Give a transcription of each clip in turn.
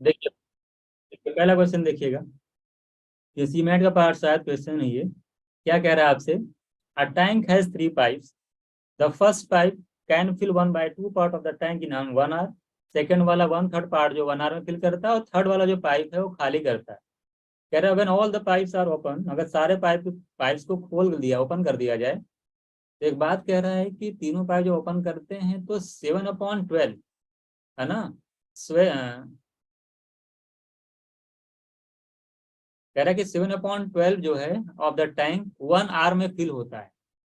देखिए, पहला क्वेश्चन देखिएगा, ये सीमेंट का पार्ट शायद क्वेश्चन नहीं है। क्या कह रहा है आपसे? A tank has three pipes. The first pipe can fill 1/2 part of the tank in 1 hour. Second वाला 1/3 पार्ट जो 1 आवर में फिल करता है, और थर्ड वाला जो पाइप है वो खाली करता है। कह रहा है when all the pipes are open, अगर सारे पाइप्स को खोल दिया, ओपन कर दिया जाए, तो एक बात कह रहा है कि तीनों पाइप जो ओपन करते हैं तो 7/12, है ना? स्वे कह रहा है कि 7/12 जो है ऑफ द टैंक 1 आवर में फिल होता है।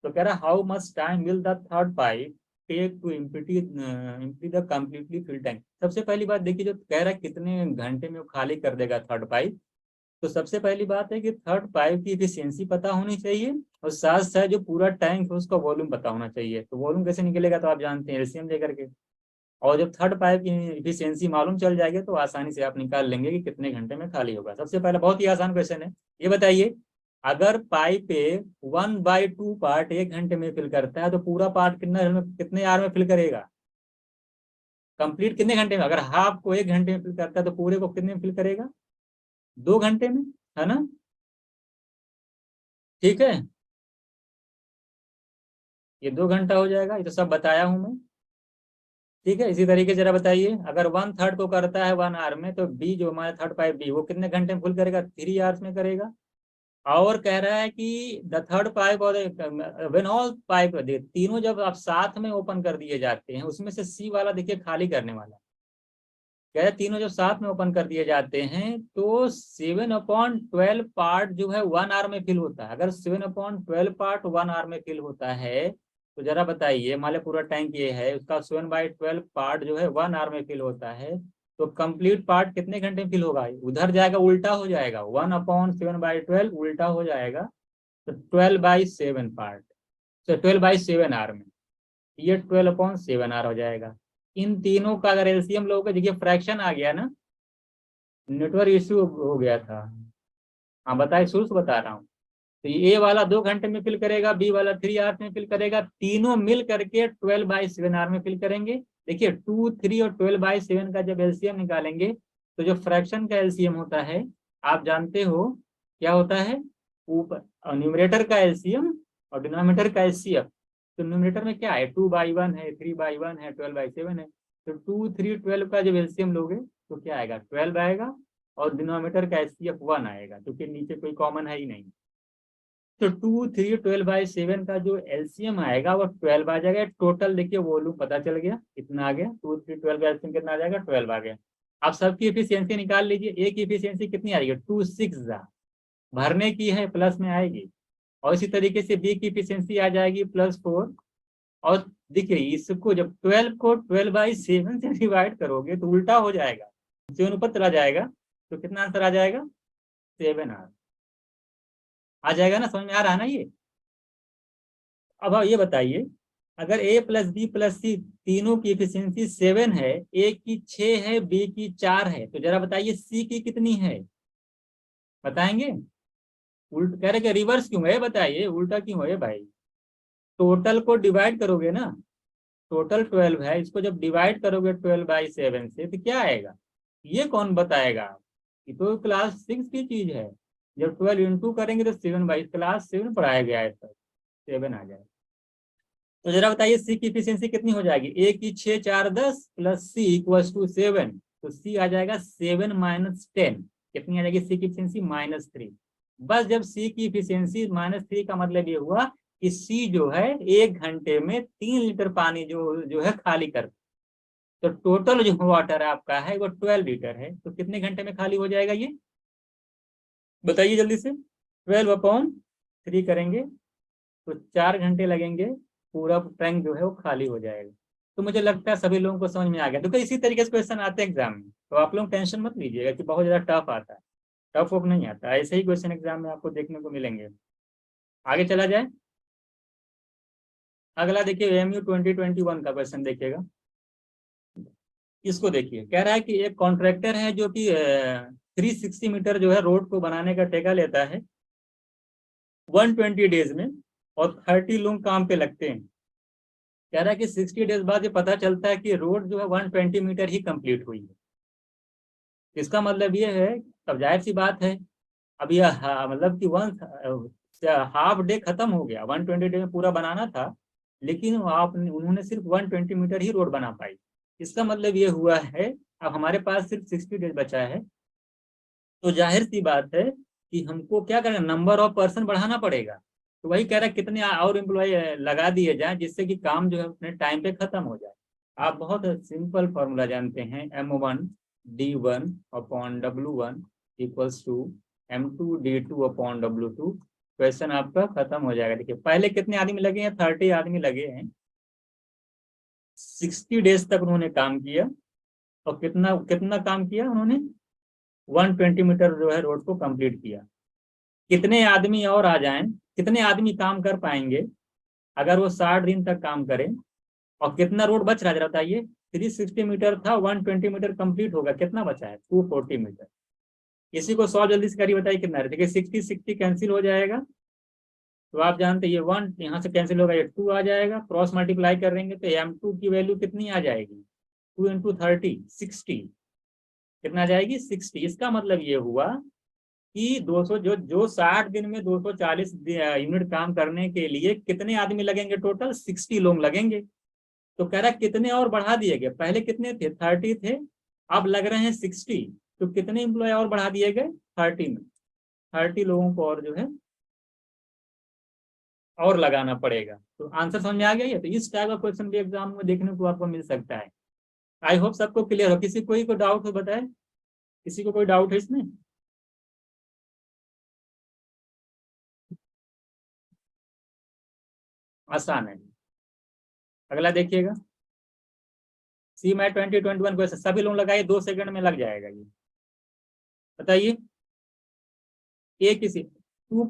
तो कह रहा है how much time will the third pipe take to empty the completely fill tank. सबसे पहली बात देखिए, जो कह रहा है कितने घंटे में वो खाली कर देगा थर्ड पाइप। तो सबसे पहली बात है कि थर्ड पाइप की इफिशियंसी पता होनी चाहिए, और साथ साथ जो पूरा टैंक है उसका वॉल्यूम पता होना चाहिए। तो वॉल्यूम कैसे निकलेगा? तो आप जानते हैं, एलसीएम लेकर के। और जब थर्ड पाइप की इफिशियंसी मालूम चल जाएगी तो आसानी से आप निकाल लेंगे कि कितने घंटे में खाली होगा। सबसे पहले बहुत ही आसान क्वेश्चन है, ये बताइए, अगर पाइप पे 1/2 पार्ट 1 घंटे में फिल करता है, तो पूरा पार्ट कितने आवर में फिल करेगा? कंप्लीट कितने घंटे में? अगर हाफ को 1 घंटे में फिल करता है तो पूरे को कितने में फिल करेगा? 2 घंटे में, है ना? ठीक है, ये 2 घंटा हो जाएगा, ये तो सब बताया हूं मैं। ठीक है, इसी तरीके से जरा बताइए, अगर 1/3 को करता है 1 आवर में, तो बी जो हमारा थर्ड पाइप बी, वो कितने घंटे में फुल करेगा? 3 आवर्स में करेगा। और कह रहा है कि द थर्ड पाइप और व्हेन ऑल पाइप, तीनों जब आप साथ में ओपन कर दिए जाते हैं, उसमें से सी वाला देखिए खाली करने वाला। कह रहे हैं तीनों जब साथ में ओपन कर दिए जाते हैं तो 7/12 पार्ट जो है 1 आवर में फिल होता है। अगर 7/12 पार्ट 1 आवर में फिल होता है, तो जरा बताइए, मान लिया पूरा टैंक ये है, उसका 7/12 पार्ट जो है 1 आवर में फिल होता है, तो कंप्लीट पार्ट कितने घंटे में फिल होगा? उधर जाएगा, उल्टा हो जाएगा, 1/7/12 उल्टा हो जाएगा, तो 12/7 पार्ट, तो 12/7 आवर में, ये 12/7 आवर हो जाएगा। इन तीनों का अगर एलसीएम लोगे, देखिए फ्रैक्शन आ गया ना, नेटवर्क इश्यू हो गया था। हाँ बताइए, शुरू से बता रहा हूँ। तो ए वाला 2 घंटे में फिल करेगा, बी वाला 3 आवर्स में फिल करेगा, तीनों मिल करके 12/7 आवर में फिल करेंगे। देखिए 2, 3 और 12/7 का जब एलसीएम निकालेंगे, तो जो फ्रैक्शन का एलसीएम होता है, आप जानते हो क्या होता है? ऊपर न्यूमरेटर का एलसीएम और डिनोमिनेटर का एचसीएफ। तो न्यूमरेटर में क्या है? 2/1 है, 3/1 है, 12/7 है। तो 2, 3, 12 का जब एलसीएम लोगे तो क्या आएगा? 12 आएगा। और डिनोमिनेटर का एचसीएफ 1 आएगा, क्योंकि नीचे कोई कॉमन है ही नहीं। तो 2, 3, 12/7 का जो एलसीएम आएगा वो 12 आ जाएगा। टोटल देखिए वॉल्यूम पता चल गया, कितना आ गया? 2, 3, 12 का एलसीएम कितना आ जाएगा? 12 आ गया। अब सबकी इफिशियंसी निकाल लीजिए। एक की इफिशियंसी कितनी आ रही है? 2, 6 भरने की है, प्लस में आएगी। और इसी तरीके से बी की इफिशियंसी आ जाएगी +4। और देखिए इसको जब 12 को 12/7 से डिवाइड करोगे तो उल्टा हो जाएगा, 7 ऊपर चला जाएगा, तो कितना आंसर आ जाएगा? 7 आ जाएगा ना? समझ में आ रहा है ना ये? अब आप ये बताइए, अगर a + b + c तीनों की इफिशियंसी 7 है, a की 6 है, b की 4 है, तो जरा बताइए c की कितनी है? बताएंगे? उल्ट कह रहे कि रिवर्स क्यों है, बताइए उल्टा क्यों है भाई? टोटल को डिवाइड करोगे ना, टोटल 12 है, इसको जब डिवाइड करोगे 12/7 से, तो क्या आएगा? ये कौन बताएगा? ये तो क्लास 6 की चीज है। जब 12 इंटू करेंगे तो 7 क्लास 7 पढ़ाया गया है, सर 7 आ जाएगा। तो जरा बताइए सी की इफिशियंसी कितनी हो जाएगी? ए की 6, 4, 10 प्लस सी इक्वल टू 7। तो सी आ जाएगा 7 - 10। कितनी आ जाएगी सी की इफिशियंसी? -3। बस जब सी की इफिशियंसी -3 का मतलब ये हुआ कि सी जो है 1 घंटे में 3 लीटर पानी जो जो है खाली कर। तो टोटल जो वाटर आपका है वो 12 लीटर है, तो कितने घंटे में खाली हो जाएगा ये? बताइए जल्दी से। 12/3 करेंगे तो 4 घंटे लगेंगे, पूरा टैंक जो है वो खाली हो जाएगा। तो मुझे लगता है सभी लोगों को समझ में आ गया। देखो इसी तरीके से क्वेश्चन आते हैं एग्जाम में, तो आप लोग टेंशन मत लीजिएगा कि बहुत ज्यादा टफ आता है। टफ वफ नहीं आता, ऐसे ही क्वेश्चन एग्जाम में आपको देखने को मिलेंगे। आगे चला जाए। अगला देखिए एमयू 2021 का क्वेश्चन देखिएगा। इसको देखिए, कह रहा है कि एक कॉन्ट्रैक्टर है जो कि 360 मीटर जो है रोड को बनाने का ठेका लेता है 120 डेज में, और 30 लोग काम पे लगते हैं। कह रहा है कि 60 डेज बाद ये पता चलता है कि रोड जो है 120 मीटर ही कंप्लीट हुई है। इसका मतलब ये है, तब जाहिर सी बात है, अब यह मतलब कि वन हाफ डे खत्म हो गया, 120 डे में पूरा बनाना था, लेकिन उन्होंने सिर्फ 120 मीटर ही रोड बना पाई। इसका मतलब ये हुआ है अब हमारे पास सिर्फ 60 डेज बचा है, तो जाहिर सी बात है कि हमको क्या करना, नंबर ऑफ पर्सन बढ़ाना पड़ेगा। तो वही कह रहा है कितने और एम्प्लॉय लगा दिए जाएं जिससे कि काम जो है अपने टाइम पे खत्म हो जाए। आप बहुत सिंपल फॉर्मूला जानते हैं, M1 D1/W1 equals to M2 D2/W2। Question आपका खत्म हो जाएगा। देखिए पहले कितने आदमी लगे हैं, 30 आदमी लगे हैं, 60 डेज तक उन्होंने काम किया, और कितना कितना काम किया उन्होंने, 120 मीटर जो है रोड को कंप्लीट किया। कितने आदमी और आ जाएं, कितने आदमी काम कर पाएंगे अगर वो 60 दिन तक काम करें, और कितना रोड बच रहा है जरा बताइए। 360 मीटर था, 120 मीटर कंप्लीट होगा, कितना बचा है, 240 मीटर। इसी को 100 जल्दी से करिए, बताइए कितना है। देखिए 60 कैंसिल हो जाएगा, तो आप जानते हैं ये 1 यहाँ से कैंसिल होगा, ये 2 आ जाएगा, क्रॉस मल्टीप्लाई करेंगे तो M2 की वैल्यू कितनी आ जाएगी, 2 × 30 60, कितना आ जाएगी 60। इसका मतलब ये हुआ कि 200 जो 60 दिन में 240 यूनिट काम करने के लिए कितने आदमी लगेंगे, टोटल 60 लोग लगेंगे। तो कह रहा है कितने और बढ़ा दिए गए, पहले कितने थे, 30 थे, अब लग रहे हैं 60, तो कितने एम्प्लॉय और बढ़ा दिए गए, 30 में, 30 लोगों को और जो है और लगाना पड़ेगा। तो आंसर समझ में आ गया। ये तो इस टाइप का क्वेश्चन भी एग्जाम में देखने को आपको मिल सकता है। आई होप सबको क्लियर हो। किसी कोई डाउट हो बताए, किसी को कोई डाउट है इसमें। आसान है। अगला देखिएगा, C-MAT 2021 क्वेश्चन, सभी लोग लगाइए, 2 सेकंड में लग जाएगा ये। बताइए, ए किसी 2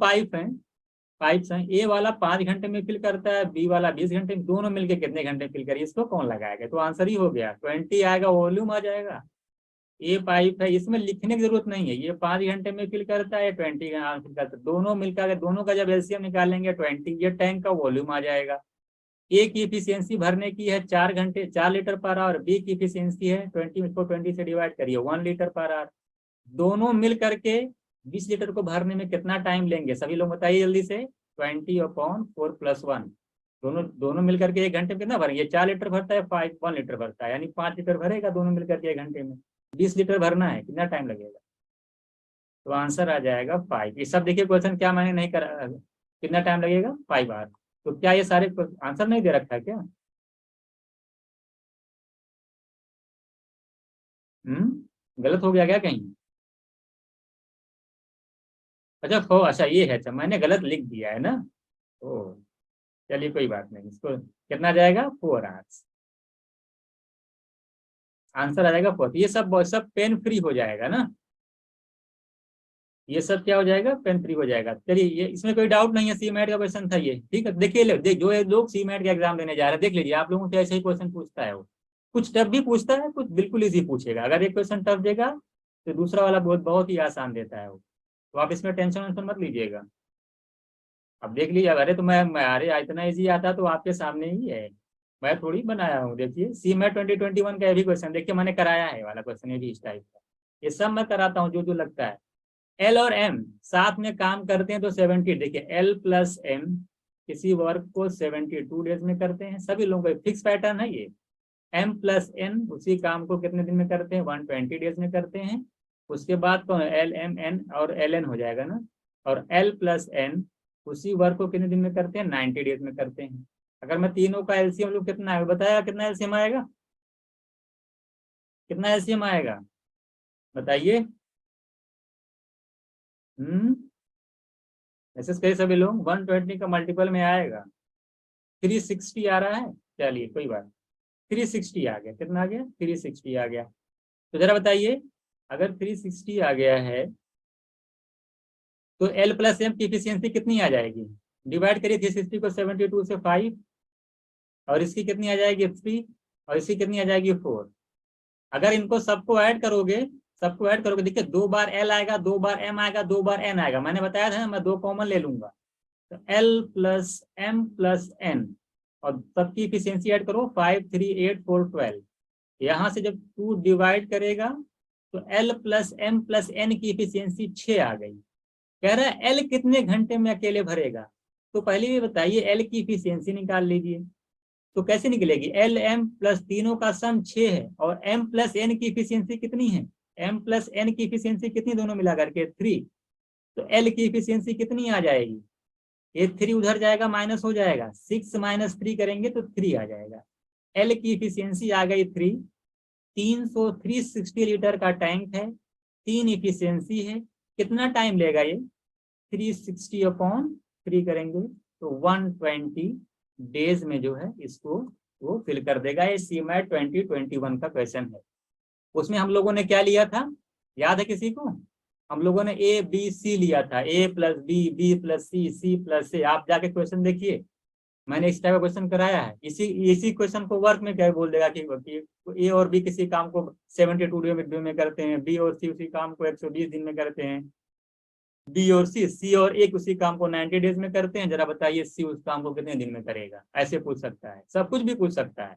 पाइप्स हैं, ए वाला 5 घंटे में फिल करता है, बी वाला 20 घंटे में, दोनों मिलके कितने घंटे फिल करिए, इसको कौन लगाएगा। तो आंसर ही हो गया 20 आएगा, वॉल्यूम आ जाएगा। ए पाइप है, इसमें लिखने की जरूरत नहीं है, ये 5 घंटे में फिल करता है, 20 फिल करता है, दोनों मिलकर दोनों का जब एलसीएम निकालेंगे 20, ये टैंक का वॉल्यूम आ जाएगा। ए की इफिशियंसी भरने की है 4 घंटे, 4 लीटर पर आवर, बी की इफिशियंसी है 20, इसको 20 से डिवाइड करिए, 1 लीटर पर आवर। दोनों मिल करके 20 लीटर को भरने में कितना टाइम लेंगे, सभी लोग बताइए जल्दी से। 20/4 + 1, दोनों दोनों मिल करके 1 घंटे में कितना भरेंगे, 4 लीटर भरता है, 1 लीटर भरता है, यानी 5 लीटर भरेगा दोनों मिलकर के 1 घंटे में। 20 लीटर भरना है, कितना टाइम लगेगा। तो आंसर आ जाएगा 5। ये सब देखिए क्वेश्चन क्या मैंने नहीं करा, कितना टाइम लगेगा, 5 आवर। तो क्या ये सारे आंसर नहीं दे रखा है क्या। गलत हो गया क्या कहीं। अच्छा अच्छा ये है, अच्छा मैंने गलत लिख दिया है ना। ओ चलिए कोई बात नहीं, इसको कितना जाएगा, 4 आवर्स। आंसर आ जाएगा 4। ये सब सब पेन फ्री हो जाएगा ना, ये सब क्या हो जाएगा, पेन फ्री हो जाएगा। चलिए ये इसमें कोई डाउट नहीं है, C-MAT का क्वेश्चन था ये, ठीक है। देखिए जो लोग C-MAT का एग्जाम देने जा रहे हैं, देख लीजिए आप लोगों से ऐसे ही क्वेश्चन पूछता है वो, कुछ टफ भी पूछता है, कुछ बिल्कुल इजी पूछेगा। अगर एक क्वेश्चन टफ देगा तो दूसरा वाला बहुत बहुत ही आसान देता है वो। तो आप इसमें टेंशन वेंशन मत लीजिएगा। अब देख लीजिए, अरे तो मैं अरे इतना इजी आता तो आपके सामने ही है, मैं थोड़ी बनाया हूँ। देखिए C-MAT 2021 का ये भी क्वेश्चन देखिए, मैंने कराया है वाला क्वेश्चन, ये भी इस टाइप का, ये सब मैं कराता हूँ जो जो लगता है। एल और एम साथ में काम करते हैं तो 70, देखिए L+M किसी वर्क को 72 डेज में करते हैं, सभी लोगों का फिक्स पैटर्न है ये। M+N उसी काम को कितने दिन में करते हैं, 120 डेज में करते हैं। उसके बाद कौन LMN और LN हो जाएगा ना, और L+N उसी वर्क को कितने दिन में करते हैं, 90 डेज में करते हैं। अगर मैं तीनों का एलसीएम लूं कितना है बताया, कितना एलसीएम आएगा, कितना एलसीएम आएगा बताइए। ऐसे कई सभी लोग 120 का मल्टीपल में आएगा, 360 आ रहा है। चलिए कोई बात, 360 आ गया, कितना आ गया, 360 आ गया। तो जरा बताइए, अगर 360 आ गया है तो L+M की इफिशियंसी कितनी आ जाएगी, डिवाइड करिए 360 को 72 से 5, और इसकी कितनी आ जाएगी 3, और इसकी कितनी आ जाएगी 4। अगर इनको सबको ऐड करोगे देखिए, 2 बार L आएगा, 2 बार M आएगा, 2 बार N आएगा, मैंने बताया था ना मैं 2 कॉमन ले लूंगा। तो L+M+N, और सबकी इफिशियंसी ऐड करो, 5 3 8 4 12। यहाँ से जब 2 डिवाइड करेगा तो L plus M plus N की इफिशियंसी 6 आ गई। कह रहा है L कितने घंटे में अकेले भरेगा। तो पहले ये बताइए L की इफिशियंसी निकाल लीजिए। तो कैसे निकलेगी, L M प्लस तीनों का सम 6 है और M प्लस N की इफिशियंसी कितनी है, M प्लस N की इफिशियंसी कितनी दोनों मिला करके 3। तो L की इफिशियंसी कितनी आ जाएगी, ये 3 उधर जाएगा माइनस हो जाएगा, 6 माइनस 3 करेंगे तो 3 आ जाएगा। L की इफिशियंसी आ गई 3। 360 लीटर का टैंक है, 3 इफिशियंसी है, कितना टाइम लेगा ये, 360/3 करेंगे तो 120 डेज में जो है इसको वो फिल कर देगा। ये CMAT 2021 का क्वेश्चन है। उसमें हम लोगों ने क्या लिया था, याद है किसी को, हम लोगों ने ABC लिया था, A plus B plus C plus A। आप जाके क्वेश्चन देखिए, मैंने इस टाइप का क्वेश्चन कराया है। इसी क्वेश्चन को वर्क में क्या बोल देगा कि A और B किसी काम को 72 दिन में करते हैं, B और C उसी काम को 120 दिन में करते हैं, B और C और A उसी काम को 90 डेज में करते हैं। जरा बताइए C उस काम को कितने दिन में करेगा, ऐसे पूछ सकता है, सब कुछ भी पूछ सकता है।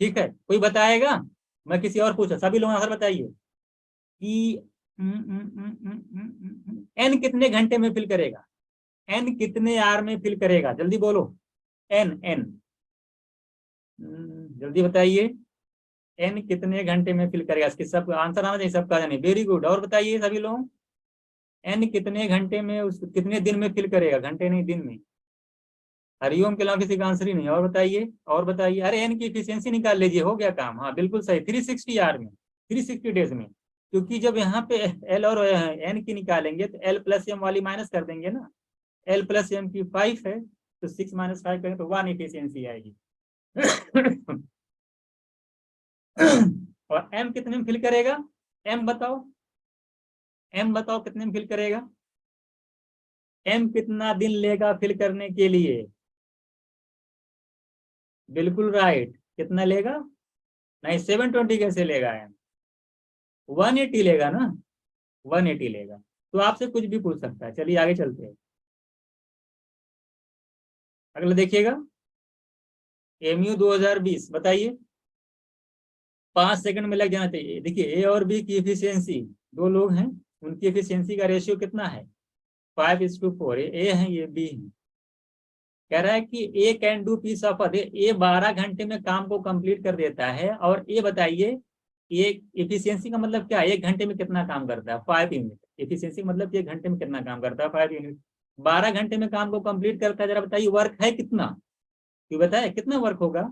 ठीक है, कोई बताएगा, मैं किसी और पूछा, सभी लोग आंसर बताइए कि N कितने घंटे में फिल करेगा, N कितने आर में फिल करेगा, जल्दी बोलो, N जल्दी बताइए, N कितने घंटे में फिल करेगा, इसके सब आंसर आना चाहिए, सबका जाने। वेरी गुड, और बताइए सभी लोग, N कितने घंटे में कितने दिन में फिल करेगा, घंटे नहीं दिन में। हरिओम के अलावा किसी का आंसर ही नहीं। और बताइए, और बताइए, अरे N की इफिशियंसी निकाल लीजिए, हो गया काम। हाँ बिल्कुल सही, 360 आर में, 360 डेज में। क्योंकि जब यहाँ पे L और N की निकालेंगे तो L प्लस M वाली माइनस कर देंगे ना, L प्लस M की 5 है तो 6 माइनस 5 करें तो 1 इफिशियंसी आएगी। और M कितने में फिल करेगा, M बताओ, M बताओ कितने में फिल करेगा, M कितना दिन लेगा फिल करने के लिए, बिल्कुल राइट, कितना लेगा, नहीं 720 कैसे लेगा, M 180 लेगा ना, 180 लेगा। तो आपसे कुछ भी पूछ सकता है। चलिए आगे चलते हैं, अगला देखिएगा, MU 2020 बताइए, 5 सेकंड में लग जाना चाहिए। देखिए A और B की इफिशियंसी, दो लोग हैं, उनकी इफिशियंसी का रेशियो कितना है, 5:4। A है, ये B है। कह रहा है कि A can do piece of work, A 12 घंटे में काम को कंप्लीट कर देता है। और A बताइए, ये इफिशियंसी का मतलब क्या है, 1 घंटे में कितना काम करता है, 5 यूनिट। इफिशियंसी मतलब 1 घंटे में कितना काम करता है, 5 यूनिट। 12 घंटे में काम को कंप्लीट करता है, जरा बताइए वर्क है कितना, ये बताए कितना वर्क होगा,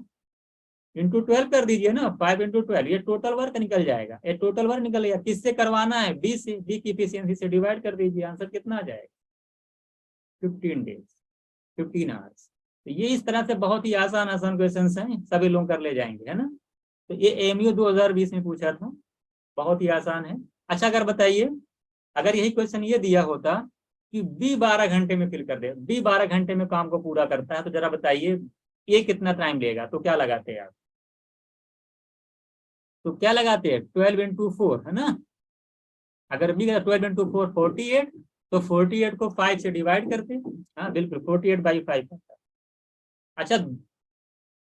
इंटू 12 कर दीजिए ना, 5 × 12, ये टोटल वर्क निकल जाएगा। ये टोटल वर्क निकल गया, किससे करवाना है, B से, B की इफिशियंसी से डिवाइड कर दीजिए, आंसर कितना आ जाएगा, 15 डेज, 15 आवर्स। तो ये इस तरह से बहुत ही आसान आसान क्वेश्चन हैं, सभी लोग कर ले जाएंगे, है ना। तो ये MU 2020 में पूछा था, बहुत ही आसान है। अच्छा अगर बताइए, अगर यही क्वेश्चन ये दिया होता कि B 12 घंटे में फिल कर दे, B 12 घंटे में काम को पूरा करता है, तो जरा बताइए ये कितना टाइम लेगा, तो क्या लगाते हैं आप, तो क्या लगाते हैं, 12 × 4, है ना। अगर B का 12 × 4 48, तो 48 को 5 से डिवाइड करते हैं, हाँ बिल्कुल 48/5 होता है। अच्छा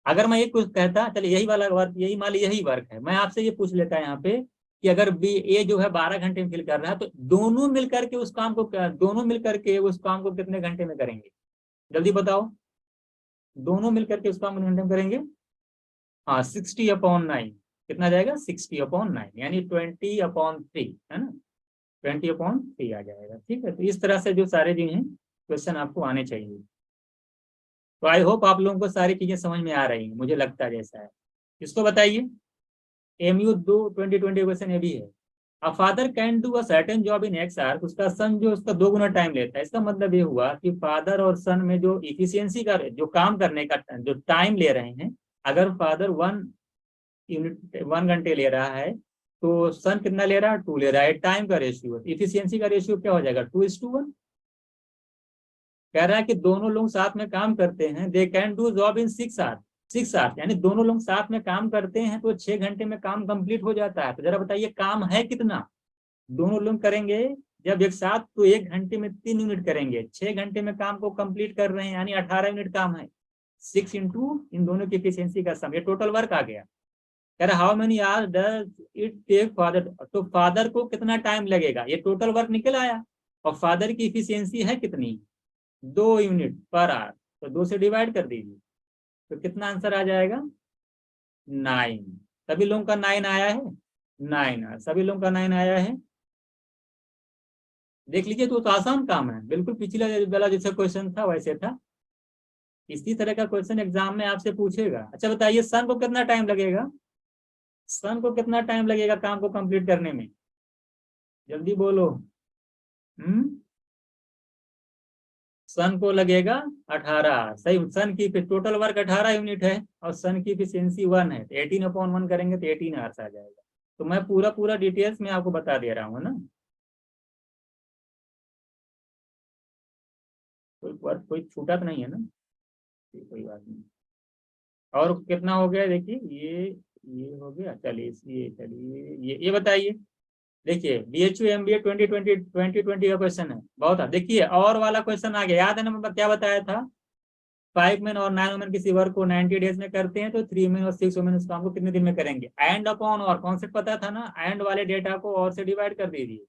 अगर मैं ये कुछ कहता, चलिए यही वाला वर्क, यही मान लीजिए यही वर्क है, मैं आपसे ये पूछ लेता है यहाँ पे कि अगर A जो है 12 घंटे में फिल कर रहा है, तो दोनों मिलकर के उस काम को, दोनों मिलकर के उस काम को कितने घंटे में करेंगे, जल्दी बताओ, दोनों मिलकर के उस काम को घंटे में करेंगे। हाँ 60/9, कितना जाएगा, 60/9, यानी 20/3, है ना, 20/3 आ जाएगा। ठीक है, तो इस तरह से जो सारे जो हैं क्वेश्चन आपको आने चाहिए। तो आई होप आप लोगों को सारी चीजें समझ में आ रही हैं, मुझे लगता है जैसा है। इसको बताइए, MU 2020 क्वेश्चन ये भी है, a father can do a certain job in X hour, उसका सन जो उसका 2 गुना टाइम लेता है। इसका मतलब ये हुआ कि फादर और सन में जो इफिशियंसी का, जो काम करने का जो टाइम ले रहे हैं, अगर फादर 1 घंटे ले रहा है तो सन कितना ले रहा है, 2 ले रहा है। टाइम का रेशियो, इफिशियंसी का रेशियो क्या हो जाएगा, 2:1। कह रहा है कि दोनों लोग साथ में काम करते हैं, they can do job in 6 hour, 6 hour, यानी दोनों लोग साथ में काम करते हैं तो 6 घंटे में काम कंप्लीट हो जाता है। तो जरा बताइए काम है कितना, दोनों लोग करेंगे जब एक साथ तो 1 घंटे में 3 यूनिट करेंगे, 6 घंटे में काम को कंप्लीट कर रहे हैं, यानी 18 यूनिट काम है। 6 इंटू इन दोनों की एफिशिएंसी का सम, ये टोटल वर्क आ गया। कह रहा how many hours does it take father, तो फादर को कितना टाइम लगेगा, ये टोटल वर्क निकल आया, और फादर की इफिशियंसी है कितनी, 2 यूनिट पर आवर, तो 2 से डिवाइड कर दीजिए, तो कितना आंसर आ जाएगा, 9। सभी लोगों का 9 आया है, 9, सभी लोगों का 9 आया है। देख लीजिए, तो आसान काम है, बिल्कुल पिछला वाला जैसा क्वेश्चन था वैसे था, इसी तरह का क्वेश्चन एग्जाम में आपसे पूछेगा। अच्छा बताइए, सन को कितना टाइम लगेगा, सन को कितना टाइम लगेगा काम को कंप्लीट करने में, जल्दी बोलो। सन को लगेगा 18, सही, सन की टोटल वर्क 18 यूनिट है, और सन की इफिशियंसी 1 है, तो 18/1 करेंगे तो 18 आवर्स आ जाएगा। तो मैं पूरा पूरा डिटेल्स में आपको बता दे रहा हूँ ना, कोई वर्क कोई छूटा तो नहीं है ना, कोई बात नहीं। और कितना हो गया देखिए, ये हो गया, चलिए चलिए ये बताइए। देखिए BHU MBA 2020 का क्वेश्चन है, बहुत है। देखिए और वाला क्वेश्चन आ गया, याद है ना, मैं क्या बताया था, 5 मेन और 9 वुमेन किसी वर्क को 90 डेज में करते हैं, तो 3 मेन और 6 वुमेन उस काम को कितने दिन में करेंगे। एंड अपॉन और कॉन्सेप्ट पता था ना, एंड वाले डेटा को और से डिवाइड कर दीजिए।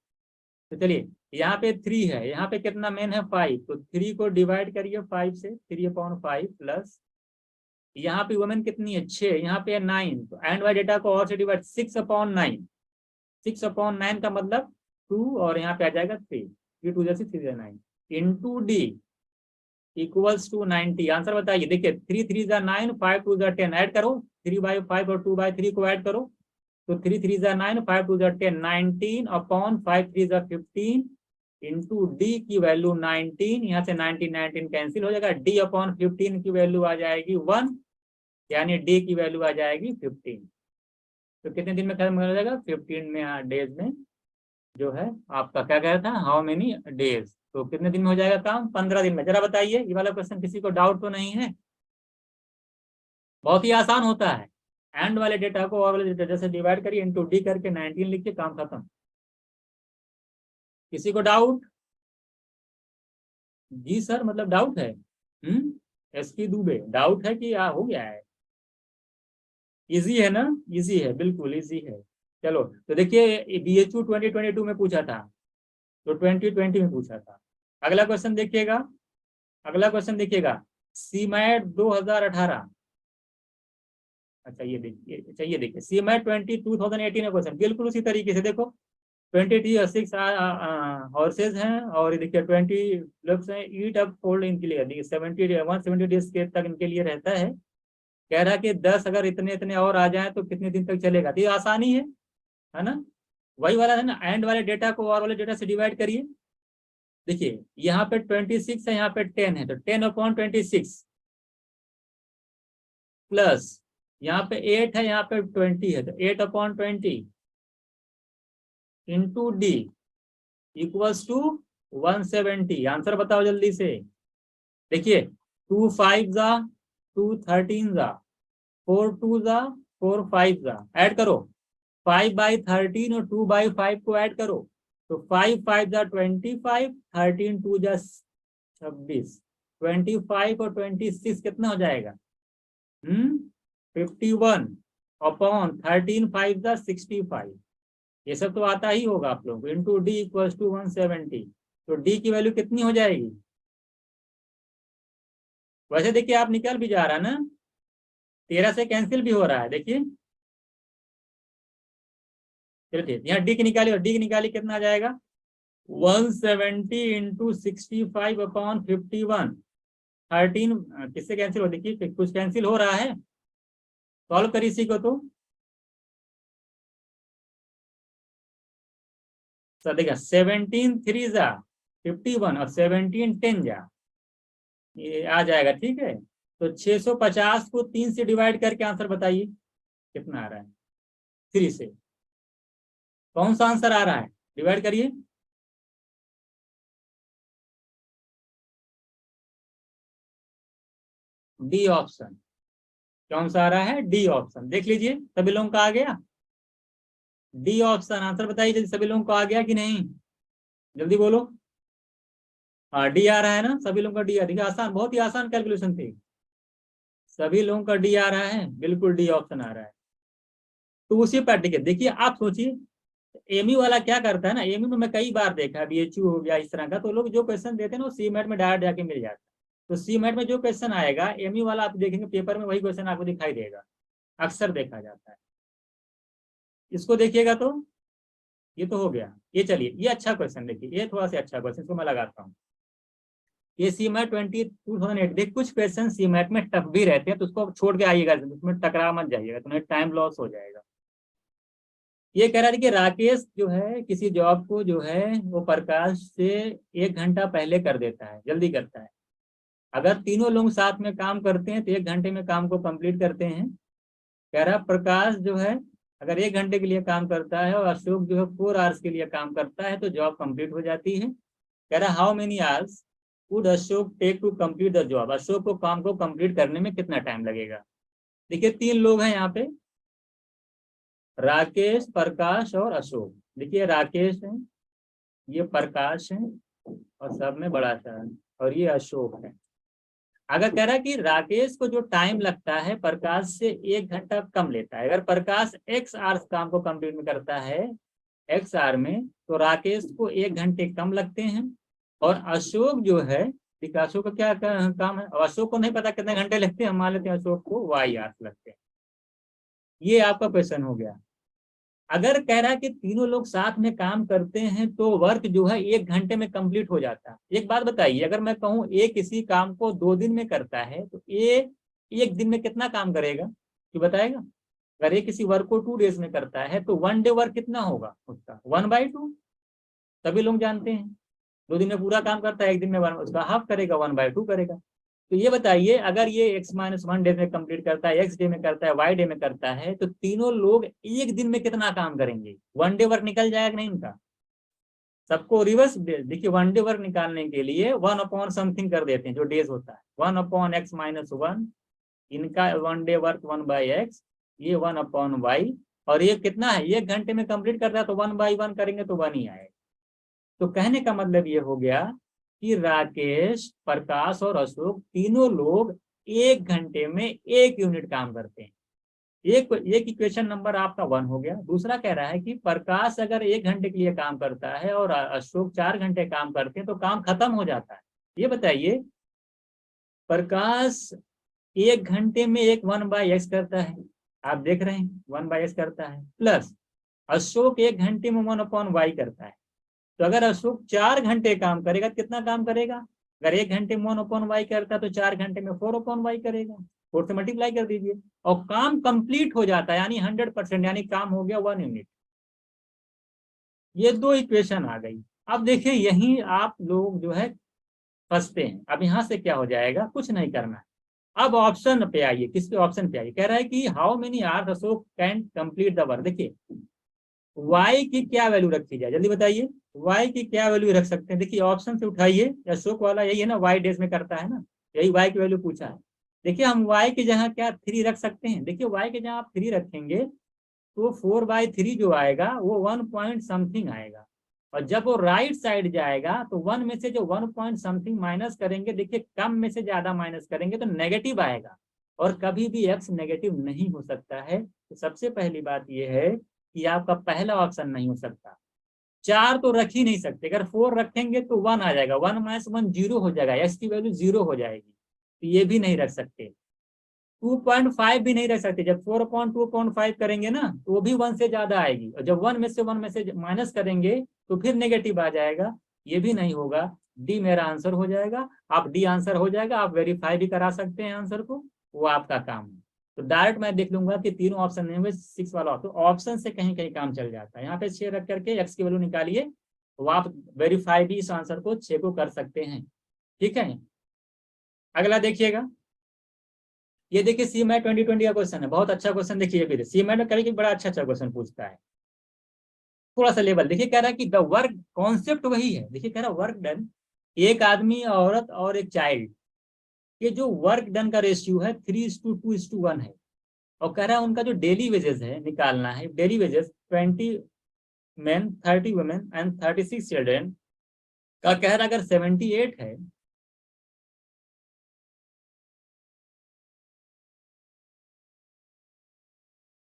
तो चलिए, यहाँ पे 3 है, यहाँ पे कितना मेन है 5, तो 3 को डिवाइड करिए 5 से, 3/5 प्लस यहाँ पे वुमेन कितनी है 6, यहाँ पे है 9, तो एंड वाले डेटा को और से डिवाइड 6/9, 6/9 का मतलब 2, और यहाँ पे आ जाएगा 3, 3 2 जैसे 3 into D equals to 90। Answer बताइए। देखिए 3 3 जा 9, 5 2 जा 10, ऐड करो, 3/5 और 2/3 को ऐड करो, तो 3 3 जा 9, 5 2 जा 10, 19/5 3 जा 15 इंटू डी की वैल्यू 19, यहाँ से 19 19 कैंसिल हो जाएगा, D/15 की वैल्यू आ जाएगी 1, यानी डी की वैल्यू आ जाएगी 15। तो कितने दिन में खत्म हो जाएगा, 15 में डेज में जो है आपका क्या कह रहा था, हाउ मेनी डेज, तो कितने दिन में हो जाएगा काम, 15 दिन में। जरा बताइए, ये वाला क्वेश्चन किसी को डाउट तो नहीं है, बहुत ही आसान होता है। एंड वाले डेटा को और वाले डेटा से डिवाइड करिए, इंटू डी करके 19 लिख के काम खत्म। किसी को डाउट, जी सर, मतलब डाउट है, एसपी दुबे, डाउट है कि हो गया है, इजी है ना, इजी है, बिल्कुल इजी है। चलो तो देखिए, BHU 2022 में पूछा था, तो 2020 में पूछा था। अगला क्वेश्चन देखिएगा, अगला क्वेश्चन देखिएगा, सीमैट 2018, अच्छा ये देखिए, अच्छा ये देखिए सीमैट 2018 का क्वेश्चन, बिल्कुल उसी तरीके से देखो, 26 हॉर्सेज हैं, और ये देखिए 20 लफ्स हैं, ईट अप फोल्ड इनके लिए, देखिए 170 डेज के तक इनके लिए रहता है। कह रहा है कि 10 अगर इतने इतने और आ जाए तो कितने दिन तक चलेगा, तो ये आसानी है ना, वही वाला है ना, एंड वाले डेटा को और वाले डेटा से डिवाइड करिए। देखिए यहाँ पे 26 है, यहाँ पे 10 है, तो 10/26 प्लस यहाँ पे 8 है, यहाँ पे 20 है, तो 8/20 into D equals to 170। Answer बताओ जल्दी से। देखिए 2 5 जा 2 13 जा 4 2 जा 4 5 जा, ऐड करो, 5/13 और 2/5 को ऐड करो, तो 5 5 जा 25, 13 2 जा 26, 25 और 26 कितना हो जाएगा, 51/13 5 जा 65। ये सब तो आता ही होगा आप लोग, इंटू डी इक्वल्स टू 170, तो डी की वैल्यू कितनी हो जाएगी। वैसे देखिए आप निकल भी जा रहा है ना, 13 से कैंसिल भी हो रहा है, देखिए चलो ठीक, यहाँ डी की निकाली, और डी की निकाली कितना आ जाएगा, 170 इंटू 65/51, 13 किससे कैंसिल हो, देखिए कुछ कैंसिल हो रहा है, सॉल्व करिए इसी को, तो सर देखिए 17 3 जा 51 और 17 10 जा, ये आ जाएगा, ठीक है। तो 650 को 3 से डिवाइड करके आंसर बताइए कितना आ रहा है, 3 से कौन सा आंसर आ रहा है, डिवाइड करिए। डी ऑप्शन, कौन सा आ रहा है, डी ऑप्शन, देख लीजिए सभी लोगों का आ गया, डी ऑप्शन, आंसर बताइए जल्दी, सभी लोगों को आ गया कि नहीं, जल्दी बोलो। हाँ डी आ रहा है ना, सभी लोगों का डी आ रहा है, आसान, बहुत ही आसान कैलकुलेशन थी, सभी लोगों का डी आ रहा है, बिल्कुल डी ऑप्शन आ रहा है। तो उसी पर टिके। देखिए आप सोचिए एमयू वाला क्या करता है ना, एमयू में मैं कई बार देखा, बीएचयू हो गया इस तरह का, तो लोग जो क्वेश्चन देते हैं ना वो सीमेट में डायरेक्ट जाके मिल जाता है। तो सीमेट में जो क्वेश्चन आएगा एमयू वाला आप देखेंगे पेपर में वही क्वेश्चन आपको दिखाई देगा, अक्सर देखा जाता है। इसको देखिएगा तो ये तो हो गया, ये चलिए ये अच्छा क्वेश्चन देखिए, ये थोड़ा सा अच्छा क्वेश्चन इसको मैं लगाता हूँ। ये सीमेट 2008 देख, कुछ क्वेश्चन सीमेट में टफ भी रहते हैं तो उसको छोड़ के आइएगा, उसमें टकरा मत जाइएगा, तुम्हें टाइम लॉस हो जाएगा। ये कह रहा है कि राकेश जो है किसी जॉब को जो है वो प्रकाश से 1 घंटा पहले कर देता है, जल्दी करता है। अगर तीनों लोग साथ में काम करते हैं तो 1 घंटे में काम को कंप्लीट करते हैं। कह रहा प्रकाश जो है अगर 1 घंटे के लिए काम करता है और अशोक जो है 4 आवर्स के लिए काम करता है तो जॉब कंप्लीट हो जाती है। कह रहा how many hours would Ashok take to complete the job, Ashok को काम को कंप्लीट करने में कितना टाइम लगेगा। देखिए 3 लोग हैं यहाँ पे, राकेश, प्रकाश और अशोक। देखिए राकेश है, ये प्रकाश है और सब में बड़ा सा है, और ये अशोक है। अगर कह रहा है कि राकेश को जो टाइम लगता है प्रकाश से 1 घंटा कम लेता है, अगर प्रकाश एक्स आवर्स काम को कंप्लीट में करता है एक्स आवर में, तो राकेश को 1 घंटे कम लगते हैं। और अशोक जो है, अशोक का क्या काम है, और अशोक को नहीं पता कितने घंटे लगते हैं, हम मान लेते हैं अशोक को वाई आवर्स लगते हैं। ये आपका क्वेश्चन हो गया। अगर कह रहा है कि तीनों लोग साथ में काम करते हैं तो वर्क जो है 1 घंटे में कंप्लीट हो जाता है। एक बात बताइए, अगर मैं कहूँ ए किसी काम को 2 दिन में करता है तो ए 1 दिन में कितना काम करेगा, कि बताएगा। अगर ए किसी वर्क को 2 डेज में करता है तो 1 डे वर्क कितना होगा उसका, 1/2। सभी लोग जानते हैं 2 दिन में पूरा काम करता है, 1 दिन में उसका हाफ करेगा, 1/2 करेगा। तो ये बताइए अगर ये x-1 डे में कंप्लीट करता है, x डे में करता है, y डे में करता है, तो तीनों लोग 1 दिन में कितना काम करेंगे, 1 डे वर्क निकल जाएगा नहीं इनका। सबको रिवर्स देखिए, 1 डे वर्क निकालने के लिए 1 अपॉन समथिंग कर देते हैं जो डेज होता है, 1/x-1, इनका 1 डे वर्क 1/x, ये 1/y, और ये कितना है 1 घंटे में कंप्लीट करता है तो 1/1 करेंगे तो 1 ही आएगा। तो कहने का मतलब ये हो गया कि राकेश, प्रकाश और अशोक तीनों लोग 1 घंटे में 1 यूनिट काम करते हैं। एक इक्वेशन नंबर आपका 1 हो गया। दूसरा कह रहा है कि प्रकाश अगर 1 घंटे के लिए काम करता है और अशोक 4 घंटे काम करते हैं तो काम खत्म हो जाता है। ये बताइए प्रकाश 1 घंटे में 1/x करता है, आप देख रहे हैं 1/x करता है, प्लस अशोक 1 घंटे में 1/y करता है। तो अगर अशोक 4 घंटे काम करेगा कितना काम करेगा, अगर 1 घंटे में 1/y करता है तो 4 घंटे में 4/y करेगा, 4 से मल्टीप्लाई कर दीजिए और काम कंप्लीट हो जाता है, यानी 100%, यानी काम हो गया 1 यूनिट। ये 2 इक्वेशन आ गई। अब देखिए यही आप लोग जो है फंसते हैं। अब यहाँ से क्या हो जाएगा, कुछ नहीं करना है। अब ऑप्शन पे आइए, किसके ऑप्शन पे आइए, कह रहा है कि how many hours Ashok can complete the work. देखिए y की क्या वैल्यू रखी जाए, जल्दी बताइए y की क्या वैल्यू रख सकते हैं। देखिए ऑप्शन से उठाइए, अशोक वाला यही है ना, y डेज में करता है ना, यही y की वैल्यू पूछा है। देखिए हम y की जगह क्या 3 रख सकते हैं। देखिए y की जगह आप 3 रखेंगे तो 4/3 जो आएगा वो 1 पॉइंट समथिंग आएगा, और जब वो राइट साइड जाएगा तो 1 में से जो 1 पॉइंट समथिंग माइनस करेंगे, देखिए कम में से ज्यादा माइनस करेंगे तो नेगेटिव आएगा, और कभी भी x नेगेटिव नहीं हो सकता है। तो सबसे पहली बात यह है कि आपका पहला ऑप्शन नहीं हो सकता। 4 तो रख ही नहीं सकते, अगर 4 रखेंगे तो 1 आ जाएगा, 1 - 1 0 हो जाएगा, x की वैल्यू 0 हो जाएगी, तो ये भी नहीं रख सकते। 2.5 भी नहीं रख सकते, जब 4/2.5 करेंगे ना तो वो भी 1 से ज्यादा आएगी, और जब 1 में से माइनस करेंगे तो फिर नेगेटिव आ जाएगा, ये भी नहीं होगा। डी मेरा आंसर हो जाएगा। आप डी आंसर हो जाएगा, आप वेरीफाई भी करा सकते हैं आंसर को, वो आपका काम है। तो डायरेक्ट मैं देख लूंगा कि तीनों ऑप्शन नहीं हुए, 6 वाला, तो ऑप्शन से कहीं कहीं काम चल जाता है। यहाँ पे 6 रख करके एक्स की वैल्यू निकालिए, तो आप वेरीफाई भी इस आंसर को 6 को कर सकते हैं। ठीक है, अगला देखिएगा। ये देखिए सीमैट 2020 का क्वेश्चन है, बहुत अच्छा क्वेश्चन। देखिए फिर सीमैट में कभी बड़ा अच्छा अच्छा क्वेश्चन पूछता है। थोड़ा सा लेवल देखिए, कह रहा है कि द वर्क कॉन्सेप्ट वही है। देखिए कह रहा है वर्क डन, एक आदमी, औरत और एक चाइल्ड, ये जो वर्क डन का रेशियो है 3:2:1 है। और कह रहा है उनका जो डेली वेजेस है निकालना है, daily wages 20 main, 30 women and 36 children का। कह रहा है अगर 78 है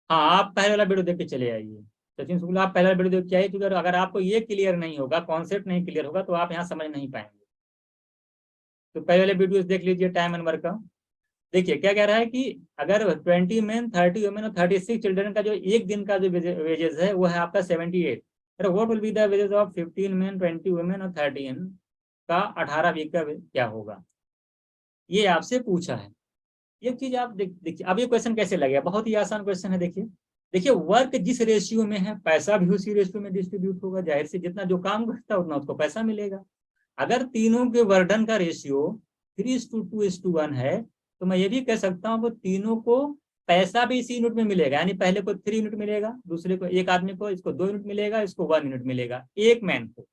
हाँ, आप पहले वाला वीडियो देख के चले आइए। सचिन शुक्ला, आप पहले वाला वीडियो देख के आइए, क्योंकि अगर आपको ये क्लियर नहीं होगा, कॉन्सेप्ट नहीं क्लियर होगा, तो आप यहाँ समझ नहीं पाएंगे। तो पहले वाले वीडियो देख लीजिए टाइम एंड वर्क का। देखिए क्या कह रहा है कि अगर 20 मैन, 30 वुमेन और 36 चिल्ड्रन का जो एक दिन का जो वेजेस है वो है आपका 78। What will be the wages of 15 man, 20 women और 13 का 18 वीक का क्या होगा, ये आपसे पूछा है। ये चीज आप देखिए, अब ये क्वेश्चन कैसे लगेगा, बहुत ही आसान क्वेश्चन है। देखिए देखिए, वर्क जिस रेशियो में है, पैसा भी उसी रेशियो में डिस्ट्रीब्यूट होगा। जाहिर से जितना जो काम करता है उतना उसको पैसा मिलेगा। अगर तीनों के वर्डन का रेशियो 3:2:1 है, तो मैं ये भी कह सकता हूँ कि तीनों को पैसा भी इसी यूनिट में मिलेगा। यानी पहले को 3 यूनिट मिलेगा, दूसरे को, एक आदमी को, इसको 2 यूनिट मिलेगा, इसको 1 यूनिट मिलेगा, एक मैन को। तो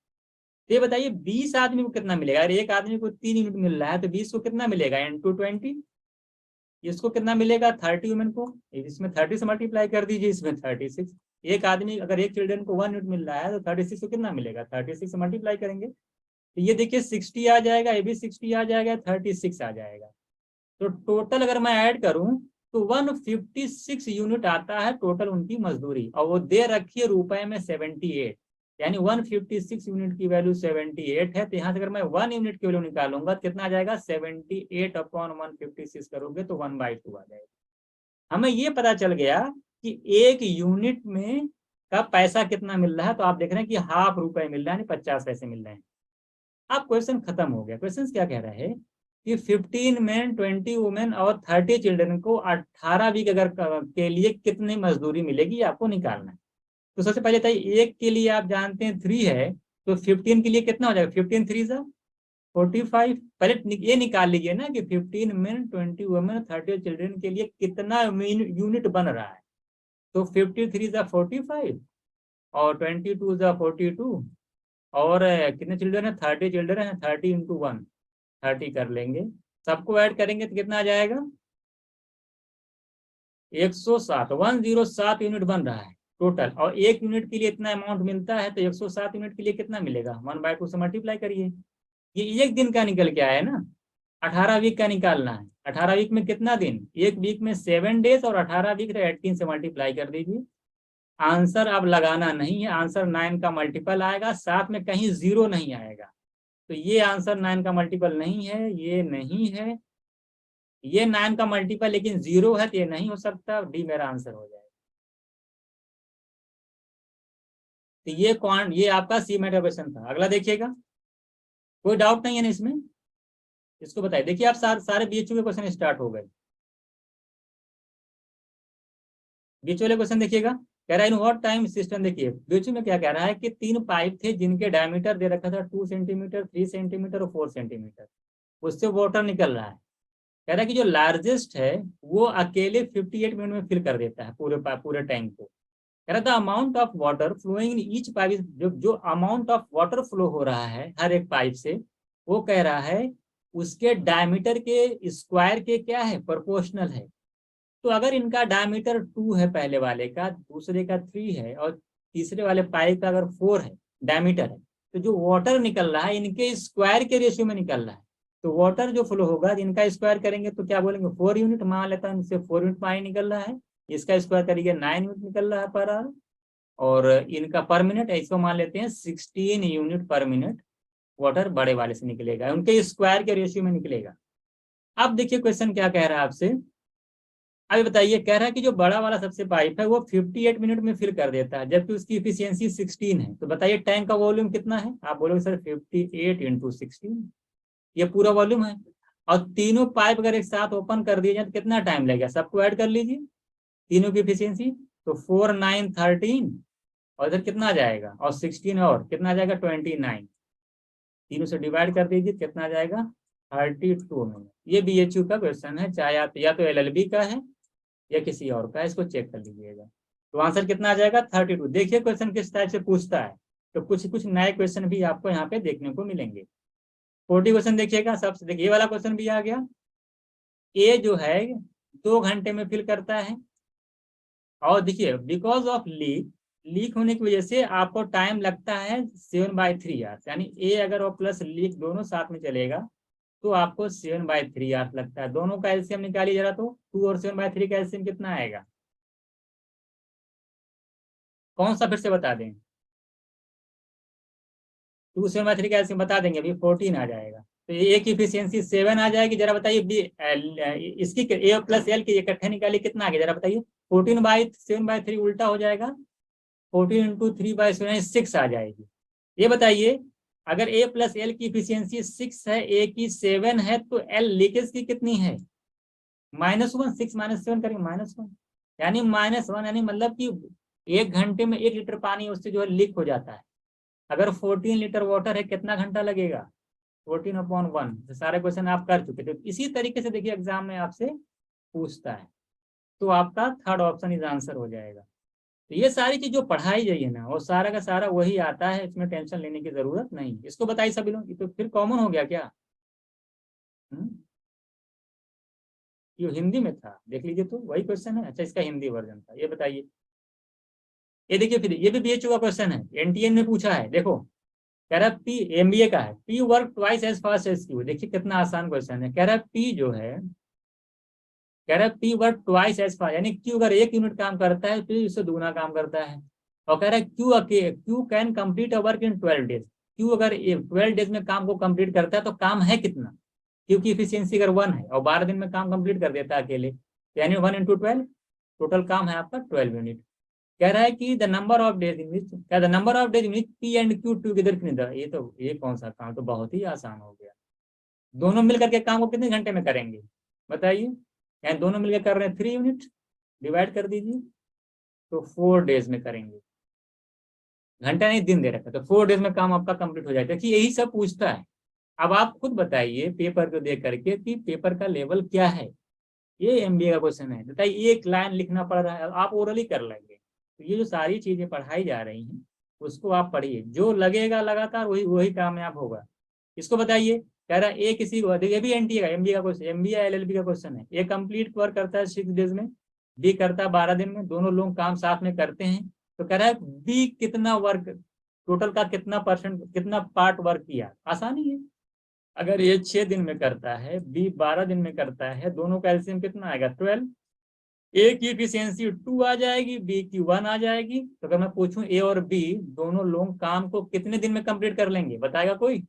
ये बताइए 20 आदमी को कितना मिलेगा? अरे एक आदमी को 3 यूनिट मिल रहा है, तो 20 को कितना मिलेगा? इंटू 20। इसको कितना मिलेगा? 30 वुमेन को, इसमें 30 से मल्टीप्लाई कर दीजिए, इसमें 36। एक आदमी, अगर एक चिल्ड्रन को 1 यूनिट मिल रहा है, तो 36 को कितना मिलेगा? 36 से मल्टीप्लाई करेंगे, तो ये देखिए 60 आ जाएगा, ये भी 60 आ जाएगा, 36 आ जाएगा। तो टोटल अगर मैं ऐड करूं तो 156 यूनिट आता है टोटल उनकी मजदूरी, और वो दे रखी है रुपए में 78। यानी 156 यूनिट की वैल्यू 78 है। तो यहाँ से अगर मैं 1 यूनिट की वैल्यू निकालूंगा तो कितना आ जाएगा? 78/156 करोगे तो 1/2 आ जाएगा। हमें ये पता चल गया कि एक यूनिट में का पैसा कितना मिल रहा है। तो आप देख रहे हैं कि ½ रुपए मिल रहा है, 50 पैसे मिल रहे हैं। अब क्वेश्चन खत्म हो गया। क्वेश्चन क्या कह रहा है कि 15 मैन, 20 वुमेन और 30 चिल्ड्रन को 18 वीक अगर के लिए कितनी मजदूरी मिलेगी, आपको निकालना है। तो सबसे पहले तो एक के लिए आप जानते हैं 3 है, तो 15 के लिए कितना हो जाएगा? 15 3 जा 45। पहले ये निकाल लीजिए ना कि 15 मैन, 20 वुमेन, 30 चिल्ड्रन के लिए कितना यूनिट बन रहा है। तो 53 जा 45 और 22 जा 42, और कितने चिल्ड्रन है? 30 चिल्ड्रन है, 30 इंटू 1, 30 कर लेंगे। सबको ऐड करेंगे तो कितना आ जाएगा? 107, 107 यूनिट बन रहा है टोटल। और एक यूनिट के लिए इतना अमाउंट मिलता है, तो 107 यूनिट के लिए कितना मिलेगा? 1/2 से मल्टीप्लाई करिए। ये एक दिन का निकल के आया है ना, 18 वीक का निकालना है। 18 वीक में कितना दिन? एक वीक में 7 डेज, और 18 वीक 18 से मल्टीप्लाई कर दीजिए। आंसर अब लगाना नहीं है, आंसर 9 का मल्टीपल आएगा, साथ में कहीं जीरो नहीं आएगा। तो ये आंसर 9 का मल्टीपल नहीं है, ये नहीं है, ये 9 का मल्टीपल लेकिन जीरो है, तो ये नहीं हो सकता। डी मेरा आंसर हो जाएगा। तो ये आपका सी मेटा क्वेश्चन था। अगला देखिएगा, कोई डाउट नहीं है ना इसमें? इसको बताइए। देखिए आप सारे बीएचयू के क्वेश्चन स्टार्ट हो गए। बीच वाले क्वेश्चन देखिएगा, कह रहा है इन व्हाट टाइम सिस्टम। देखिए बीच में क्या कह रहा है कि 3 पाइप थे जिनके डायमीटर दे रखा था 2 सेंटीमीटर, 3 सेंटीमीटर और 4 सेंटीमीटर। उससे वाटर निकल रहा है। कह रहा है कि जो लार्जेस्ट है वो अकेले 58 मिनट में फिल कर देता है पूरे टैंक को। कह रहा था amount of water flowing in each pipe, जो अमाउंट ऑफ वाटर फ्लो हो रहा है हर एक पाइप से, वो कह रहा है उसके डायमीटर के स्क्वायर के क्या है? प्रोपोर्शनल है। तो अगर इनका डायमीटर 2 है, पहले वाले का, दूसरे का 3 है, और तीसरे वाले पाइप का अगर 4 है डायमीटर है, तो जो वाटर निकल रहा है इनके स्क्वायर के रेशियो में निकल रहा है। तो वाटर जो फ्लो होगा, इनका स्क्वायर करेंगे तो क्या बोलेंगे? 4 यूनिट। मान लेता हूँ इनसे 4 यूनिट पानी निकल रहा है, इसका स्क्वायर करिए 9 यूनिट निकल रहा है पर आवर। और इनका पर मिनट है, इसको मान लेते हैं 16 यूनिट पर मिनट वाटर बड़े वाले से निकलेगा, उनके स्क्वायर के रेशियो में निकलेगा। अब देखिए क्वेश्चन क्या कह रहा है आपसे। अभी बताइए, कह रहा है कि जो बड़ा वाला सबसे पाइप है वो 58 मिनट में फिल कर देता है, जबकि उसकी इफिशियंसी 16 है। तो बताइए टैंक का वॉल्यूम कितना है? आप बोलोगे सर 58 इंटू 16, ये पूरा वॉल्यूम है। और तीनों पाइप अगर एक साथ ओपन कर दिए जाए तो कितना टाइम लगेगा? सबको ऐड कर लीजिए, तीनों की इफिशियंसी। तो 4 9 13, और इधर कितना आ जाएगा? और 16 और कितना आ जाएगा? 29। तीनों से डिवाइड कर दीजिए, कितना आ जाएगा? 32 मिनट। ये बीएचयू का क्वेश्चन है, चाहे आप या तो एलएलबी का है या किसी और का, इसको चेक कर लीजिएगा। तो आंसर कितना आ जाएगा? 32। देखिए क्वेश्चन किस टाइप से पूछता है, तो कुछ कुछ नए क्वेश्चन भी आपको यहाँ पे देखने को मिलेंगे। 40 क्वेश्चन देखिएगा। सबसे देखिए ये वाला क्वेश्चन भी आ गया। ए जो है 2 घंटे में फिल करता है, और देखिए बिकॉज ऑफ लीक होने की वजह से आपको टाइम लगता है 7/3 आवर्स। यानी ए अगर और प्लस लीक दोनों साथ में चलेगा तो आपको 7/3 आवर्स लगता है। दोनों का एलसीएम निकालिए जरा, तो 2 और 7/3 का एलसीएम कितना आएगा? कौन सा फिर से बता दें? 2/3 का एलसीएम बता देंगे, अभी 14 आ जाएगा। तो ए की इफिशियंसी 7 आ जाएगी। जरा बताइए बी इसकी ए प्लस एल की इकट्ठे निकालिए, कितना आ गया जरा बताइए? 14/7/3 उल्टा हो जाएगा, 14 × 3/7 6 आ जाएगी। ये बताइए अगर ए प्लस एल की इफिशियंसी 6 है, ए की 7 है, तो एल लीकेज की कितनी है? -1। 6 - 7 करेंगे -1, यानी -1, यानी मतलब कि 1 घंटे में 1 लीटर पानी उससे जो है लीक हो जाता है। अगर 14 लीटर वाटर है, कितना घंटा लगेगा? 14/1। तो सारे क्वेश्चन आप कर चुके थे। इसी तरीके से देखिए एग्जाम में आपसे पूछता है, तो आपका थर्ड ऑप्शन इज आंसर हो जाएगा। तो ये सारी चीज जो पढ़ाई जाइए ना, वो सारा का सारा वही आता है, इसमें टेंशन लेने की जरूरत नहीं। इसको बताइए सभी लोग, ये तो फिर कॉमन हो गया क्या? ये हिंदी में था, देख लीजिए, तो वही क्वेश्चन है। अच्छा, इसका हिंदी वर्जन था, ये बताइए। ये देखिए, फिर ये भी बीएचयू का क्वेश्चन है, एनटीएन में पूछा है। देखो कह रहा है पी, एमबीए का है, P work twice as fast as Q. देखिए कितना आसान क्वेश्चन है। कह रहा है पी जो है, कह रहा है P work twice as fast, यानी क्यू अगर 1 यूनिट काम करता है, पी उससे दुगना काम करता है। और कह रहा है Q can complete a work in 12 days. Q अगर 12 डेज में काम को कंप्लीट करता है, तो काम है कितना? क्यू की इफिशियंसी अगर 1 है और 12 दिन में काम कंप्लीट कर देता है अकेले, तो यानी 1 × 12, टोटल काम है आपका 12 यूनिट। कह रहा है कि the number of days in which, क्या the number of days in which P and Q together finish. ये कौन सा काम, तो बहुत ही आसान हो गया। दोनों मिलकर के काम को कितने घंटे में करेंगे बताइए? यानी दोनों मिलकर कर रहे हैं 3 यूनिट, डिवाइड कर दीजिए, तो 4 डेज में करेंगे। घंटा नहीं, दिन दे रखा, तो 4 डेज में काम आपका कंप्लीट हो जाएगा। देखिए यही सब पूछता है। अब आप खुद बताइए पेपर को देख करके कि पेपर का लेवल क्या है। ये एमबीए का क्वेश्चन है, बताइए एक लाइन लिखना पड़ रहा है, आप ओरली कर लेंगे। तो ये जो सारी चीजें पढ़ाई जा रही हैं, उसको आप पढ़िए, जो लगेगा लगातार वही वही कामयाब होगा। इसको बताइए, कह रहा है ए किसी को, ये भी एनटीए का, एमबीए का क्वेश्चन, एमबीए एलएलबी का क्वेश्चन है। ए कंप्लीट वर्क करता है 6 डेज में, बी करता है 12 दिन में, दोनों लोग काम साथ में करते हैं। तो कह रहा है बी कितना वर्क, टोटल का कितना परसेंट, कितना पार्ट वर्क किया? आसानी है। अगर ये 6 दिन में करता है, बी 12 दिन में करता है, दोनों का एलसीएम कितना आएगा? 12। ए की इफिशियंसी 2 आ जाएगी, बी की 1 आ जाएगी। तो अगर मैं पूछूं ए और बी दोनों लोग काम को कितने दिन में कंप्लीट कर लेंगे, बताएगा कोई?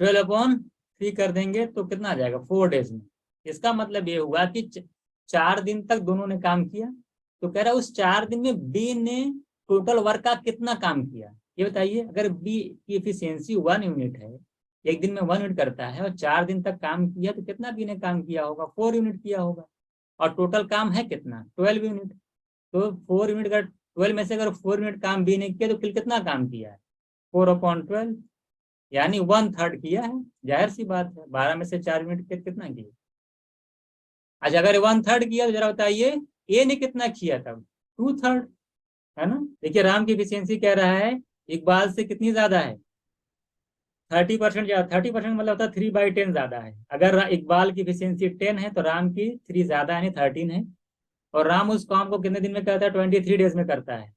12/3 कर देंगे तो कितना आ जाएगा? 4 डेज में। इसका मतलब ये हुआ कि 4 दिन तक दोनों ने काम किया। तो कह रहा है उस 4 दिन में बी ने टोटल वर्क का कितना काम किया, ये बताइए। अगर बी की इफिशियंसी 1 यूनिट है, एक दिन में 1 यूनिट करता है और 4 दिन तक काम किया, तो कितना बी ने काम किया होगा? 4 यूनिट किया होगा। और टोटल काम है कितना? 12 यूनिट। तो 4 यूनिट का 12 में से अगर 4 यूनिट काम बी ने किया, तो फिर कितना काम किया है? 4/12, यानी 1/3 किया है। जाहिर सी बात है, 12 में से 4 यूनिट कितना किया? अच्छा, अगर 1/3 किया तो जरा बताइए ए ने कितना किया तब? 2/3, है ना। देखिए राम की इफिशियंसी कह रहा है इकबाल से कितनी ज्यादा है? 30% ज्यादा। 30% मतलब होता है 3/10 ज्यादा है। अगर इकबाल की इफिशियंसी 10 है, तो राम की 3 ज्यादा यानी 13 है। और राम उस काम को कितने दिन में करता है? 23 डेज में करता है।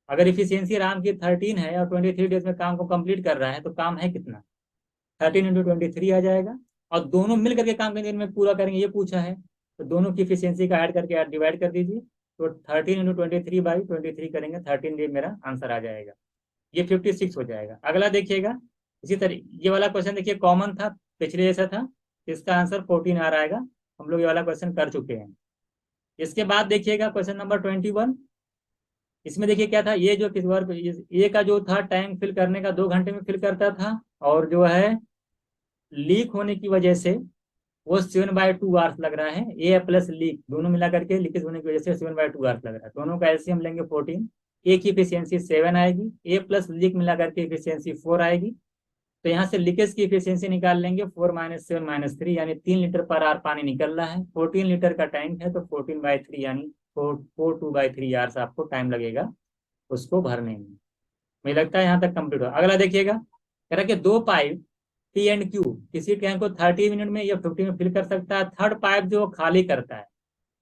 अगर इफिशियंसी राम की 13 है और 23 डेज में काम को कंप्लीट कर रहा है, तो काम है कितना? 13 × 23 आ जाएगा। और दोनों मिल करके काम कितने दिन में पूरा करेंगे, ये पूछा है। तो दोनों की इफिशियंसी का ऐड करके डिवाइड कर दीजिए, तो 13 × 23/23 करेंगे, 13 डे मेरा आंसर आ जाएगा। ये 56 हो जाएगा। अगला देखिएगा, इसी तरह ये वाला क्वेश्चन देखिए कॉमन था, पिछले जैसा था। इसका आंसर 14 आ रहेगा। हम लोग ये वाला क्वेश्चन कर चुके हैं। इसके बाद देखिएगा क्वेश्चन नंबर 21। इसमें देखिए क्या था, ये जो किस वर्क ए का जो था टैंक फिल करने का 2 घंटे में फिल करता था, और जो है लीक होने की वजह से वो 7/2 आवर्स लग रहा है। ए प्लस लीक दोनों मिला करके लीकेज होने की वजह से 7/2 आवर्स लग रहा है। दोनों का एलसीएम लेंगे 14। ए की इफिशियंसी 7 आएगी, ए प्लस लीक मिला करके इफिशियंसी 4 आएगी। तो यहाँ से लीकेज की इफिशियंसी निकाल लेंगे, 4 - 7 - 3, यानी 3 लीटर पर आवर पानी निकल रहा है। 14 लीटर का टैंक है, तो 14/3 यानी 4/2/3 आवर्स आपको टाइम लगेगा उसको भरने में। मुझे लगता है यहाँ तक कंप्लीट हो। अगला देखिएगा, कह रहा है कि 2 पाइप पी एंड क्यू किसी टैंक को 30 मिनट में या 50 में फिल कर सकता है। थर्ड पाइप जो खाली करता है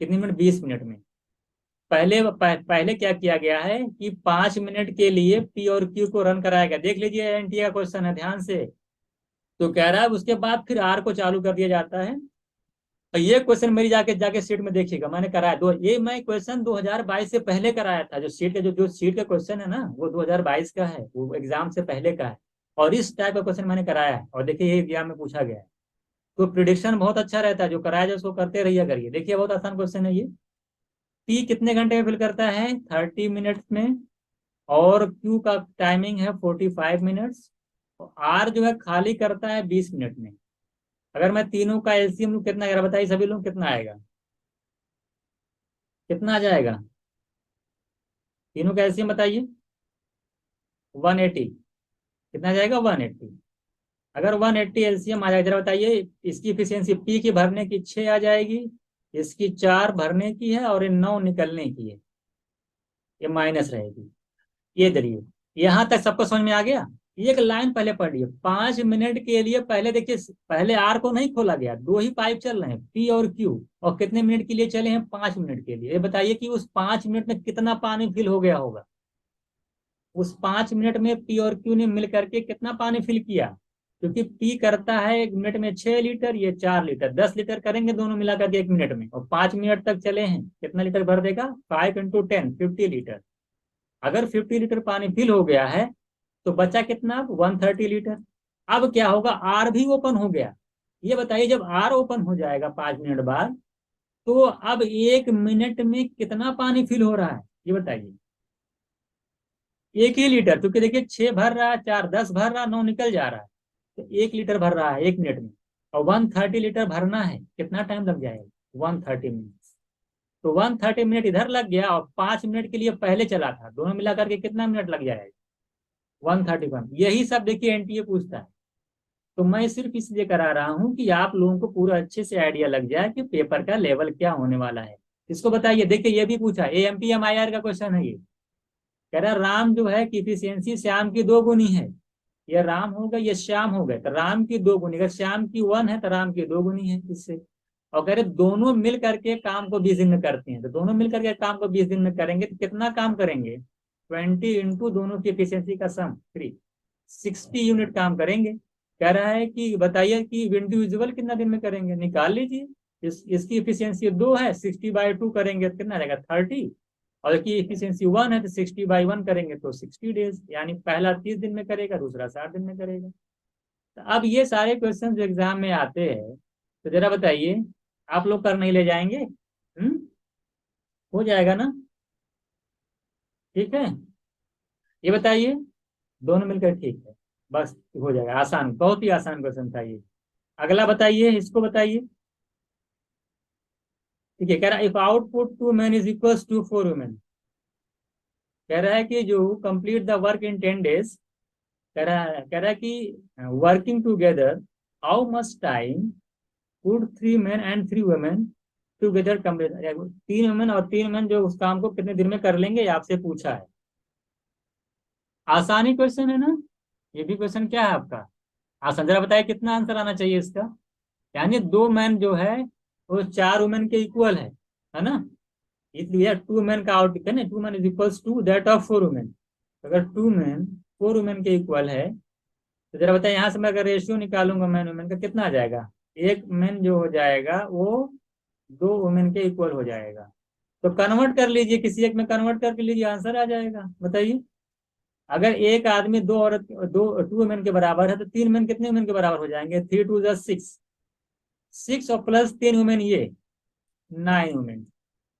कितने मिनट? 20 मिनट में। पहले क्या किया गया है कि 5 मिनट के लिए पी और क्यू को रन कराया गया। देख लीजिए एनटीए का क्वेश्चन है, ध्यान से। तो कह रहा है उसके बाद फिर आर को चालू कर दिया जाता है तो ये क्वेश्चन मेरी जाके जाके सीट में देखिएगा, मैंने कराया दो, ये मैं क्वेश्चन 2022 से पहले कराया था। जो सीट का जो सीट का क्वेश्चन है ना, वो 2022 का है, वो एग्जाम से पहले का है। और इस टाइप का क्वेश्चन मैंने कराया है, और देखिए ये एग्जाम में पूछा गया है। तो प्रिडिक्शन बहुत अच्छा रहता है, जो कराया जाए उसको करते रहिए करिए। देखिए बहुत आसान क्वेश्चन है ये। पी कितने घंटे में फिल करता है? 30 मिनट्स में। और क्यू का टाइमिंग है 45 मिनट्स। आर जो है खाली करता है 20 मिनट में। अगर मैं तीनों का एलसीएम लूं कितना आएगा बताइए सभी लोग, कितना आएगा? कितना आ जाएगा? तीनों का एलसीएम बताइए। 180। कितना आ जाएगा? 180। अगर 180 एलसीएम आ जाएगा, जरा बताइए इसकी इफिशियंसी पी की भरने की 6 आ जाएगी, इसकी 4 भरने की है, और ये 9 निकलने की है, ये माइनस रहेगी। ये देखिए, यहां तक सबको समझ में आ गया? एक लाइन पहले पढ़ लिया, 5 मिनट के लिए पहले देखिए, पहले आर को नहीं खोला गया, दो ही पाइप चल रहे हैं पी और क्यू, और कितने मिनट के लिए चले हैं? 5 मिनट के लिए। ये बताइए कि उस 5 मिनट में कितना पानी फिल हो गया होगा? उस 5 मिनट में पी और क्यू ने मिल करके कितना पानी फिल किया? क्योंकि पी करता है 1 मिनट में 6 लीटर, ये 4 लीटर, 10 लीटर करेंगे दोनों मिलाकर के 1 मिनट में, और 5 मिनट तक चले हैं, कितना लीटर भर देगा? 5 × 10, 50 लीटर। अगर 50 लीटर पानी फिल हो गया है, तो बचा कितना? 130 लीटर। अब क्या होगा? आर भी ओपन हो गया। ये बताइए जब आर ओपन हो जाएगा 5 मिनट बाद, तो अब 1 मिनट में कितना पानी फिल हो रहा है? ये बताइए। 1 ही लीटर, क्योंकि देखिए 6 भर रहा है, 4 10 भर रहा है, 9 निकल जा रहा है। तो 1 लीटर भर रहा है 1 मिनट में। और 130 लीटर भरना है, कितना टाइम लग जाएगा? 130 मिनट। तो 130 मिनट इधर लग गया, और 5 मिनट के लिए पहले चला था, दोनों मिलाकर के कितना मिनट लग जाएगा? 131। यही सब देखिए एनटीए पूछता है। तो मैं सिर्फ इसलिए करा रहा हूं कि आप लोगों को पूरा अच्छे से आइडिया लग जाए कि पेपर का लेवल क्या होने वाला है। इसको बताइए, देखिए ये भी पूछा, AMPM IR का क्वेश्चन है ये। कह रहा राम जो है कि इफिशियंसी श्याम की 2 गुनी है। ये राम हो गए, ये श्याम हो गए, तो राम की 2 गुनी, अगर श्याम की 1 है तो राम की 2 गुनी है इससे। और कह रहे दोनों मिल करके काम को 20 दिन में करते हैं, तो दोनों मिल करके काम को 20 दिन में करेंगे तो कितना काम करेंगे? 20 × दोनों की एफिशिएंसी का सम 3, 60 यूनिट काम करेंगे। कह रहा है कि बताइए कि इंडिविजुअल कितना दिन में करेंगे, निकाल लीजिए। इसकी एफिशिएंसी 2 है, 60/2 करेंगे तो कितना आ जाएगा? 30। और इसकी एफिशिएंसी 1 है, तो 60/1 करेंगे तो 60 डेज, यानी पहला 30 दिन में करेगा, दूसरा 60 दिन में करेगा। तो अब ये सारे क्वेश्चन जो एग्जाम में आते हैं, तो जरा बताइए आप लोग कर नहीं ले जाएंगे? हो जाएगा ना? ठीक है, ये बताइए। दोनों मिलकर ठीक है, बस हो जाएगा। आसान, बहुत ही आसान क्वेश्चन था ये। अगला बताइए, इसको बताइए। ठीक है, कह रहा if output 2 men is equal to 4 women। कह रहा है कि जो complete the work in 10 days, कह रहा है कि working together how much time would 3 men and 3 women together complete. 3 women और 3 men जो उस काम को कितने दिन में कर लेंगे, ये आपसे पूछा है। आसानी क्वेश्चन है ना? ये भी क्वेश्चन क्या है आपका? आसान। जरा बताइए कितना आंसर आना चाहिए इसका? यानी 2 मैन जो है वो 4 वुमेन के इक्वल है ना? इसलिए 2 मैन का आउट है ना, 2 man is equals to that of 4 women. अगर 2 मैन 4 वुमेन के इक्वल है, तो जरा बताइए यहाँ से मैं अगर रेशियो निकालूंगा मैन वुमेन का, कितना आ जाएगा? एक मैन जो हो जाएगा वो 2 वुमेन के इक्वल हो जाएगा। तो कन्वर्ट कर लीजिए, किसी एक में कन्वर्ट करके लीजिए, आंसर आ जाएगा। बताइए, अगर एक आदमी 2 औरत, 2 वुमेन के बराबर है, तो 3 मैन कितने वुमेन के बराबर हो जाएंगे? 3 × 2 = 6। 6 और प्लस 3 वुमेन, ये 9 वुमेन।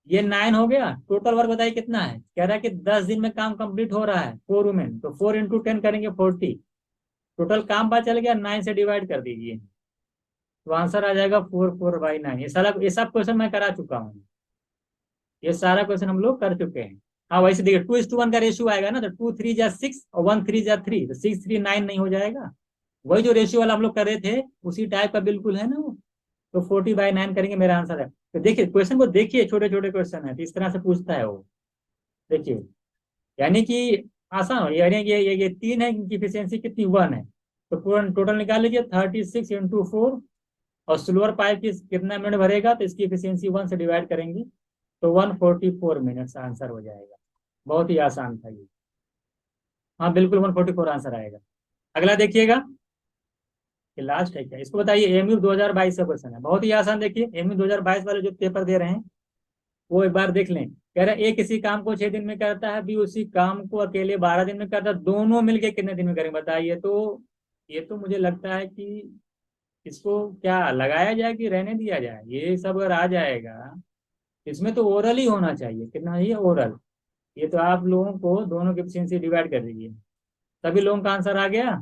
ये 9 हो गया। टोटल वर्क बताइए कितना है? कह रहा है कि 10 दिन में काम कंप्लीट हो रहा है 4 वुमेन, तो 4 × 10 करेंगे 40। टोटल काम पता चल गया, 9 से डिवाइड कर दीजिए, तो आंसर आ जाएगा 4/9। ये सब क्वेश्चन मैं करा चुका हूँ। ये सारा क्वेश्चन हम लोग कर चुके हैं। हाँ वैसे देखिए 2:1 का रेशियो आएगा ना, तो 2 3 × 6 और 1 3 × 3, तो 6 3 9 नहीं हो जाएगा? वही जो रेशियो वाला हम लोग कर रहे थे, उसी टाइप का बिल्कुल है ना वो। तो 40/9 करेंगे, मेरा आंसर है। तो देखिए क्वेश्चन को देखिए, छोटे छोटे क्वेश्चन है, तो इस तरह से पूछता है वो। देखिए, यानी कि आसान हो, यानी ये 3 है, इनकी इफिशियंसी कितनी? 1 है। तो पूरा टोटल निकाल लीजिए, 36 × 4। और सिल्वर पाइप की कितना मिनट भरेगा, तो इसकी इफिशियंसी 1 से डिवाइड करेंगे, तो 144 मिनट्स आंसर हो जाएगा। बहुत ही आसान था ये। हाँ बिल्कुल 144 आंसर आएगा। अगला देखिएगा, ये लास्ट है क्या? इसको बताइए। एमयू 2022 का क्वेश्चन है, बहुत ही आसान। देखिए एमयू 2022 वाले जो पेपर दे रहे हैं वो एक बार देख लें। कह रहा है ए किसी काम को 6 दिन में करता है, बी उसी काम को अकेले 12 दिन में करता है, दोनों मिलके कितने दिन में करेंगे बताइए। तो ये तो मुझे लगता है कि इसको क्या लगाया जाए कि रहने दिया जाए? ये सब अगर आ जाएगा इसमें तो ओरल ही होना चाहिए। कितना ये ओरल? ये तो आप लोगों को दोनों की एफिशिएंसी डिवाइड कर दीजिए, सभी लोगों का आंसर आ गया।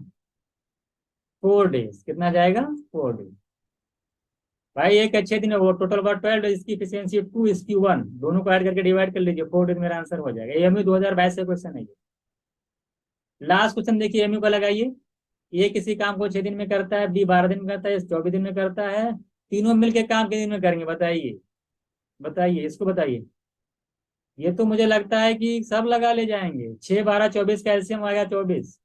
4 डेज कितना जाएगा? 4 डेज। भाई एक अच्छे दिन है वो, टोटल बार 12 डेज, इसकी एफिशिएंसी 2, इसकी 1, दोनों को ऐड करके डिवाइड कर लीजिए, 4 डेज मेरा आंसर हो जाएगा। एमयू 2022 से क्वेश्चन है ये। लास्ट क्वेश्चन देखिए, एमयू का लगाइए। ए किसी काम को 6 दिन में करता है, बी 12 दिन में करता है, 24 दिन में करता है, तीनों मिलके काम कितने दिन में करेंगे बताइए? बताइए इसको बताइए। ये तो मुझे लगता है कि सब लगा ले जाएंगे। 6 12 24 का एलसीएम आएगा 24।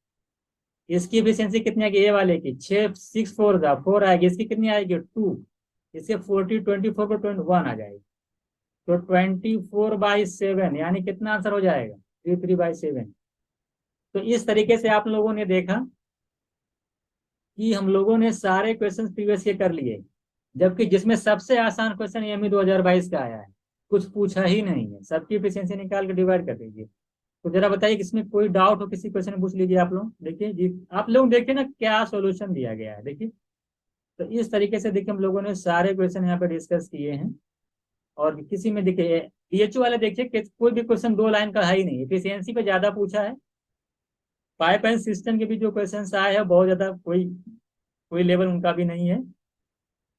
इसकी एफिशिएंसी कितनी आएगी ए वाले की? 6 6 4 जा 4 आएगी, इसकी कितनी आएगी? 2। इससे 40 24 को 21 आ जाएगी। तो 24/7 यानी कितना आंसर हो जाएगा? 33/7। तो इस तरीके से आप लोगों ने देखा कि हम लोगों ने सारे क्वेश्चन प्रीवियस के कर लिए, जबकि जिसमें सबसे आसान क्वेश्चन एमई 2022 का आया है, कुछ पूछा ही नहीं है। सबकी एफिशिएंसी निकाल के डिवाइड कर दीजिए। तो जरा बताइए कि इसमें कोई डाउट हो किसी क्वेश्चन में पूछ लीजिए आप लोग। देखिए जी, आप लोग देखिए ना क्या सॉल्यूशन दिया गया है, देखिए। तो इस तरीके से देखिए हम लोगों ने सारे क्वेश्चन यहाँ पे डिस्कस किए हैं। और किसी में देखिए पीएचयू वाले देखिए कोई भी क्वेश्चन 2 लाइन का है ही नहीं, एफिशिएंसी पे ज्यादा पूछा है। पाइप एंड सिस्टम के भी जो क्वेश्चन आए हैं बहुत ज्यादा कोई कोई लेवल उनका भी नहीं है।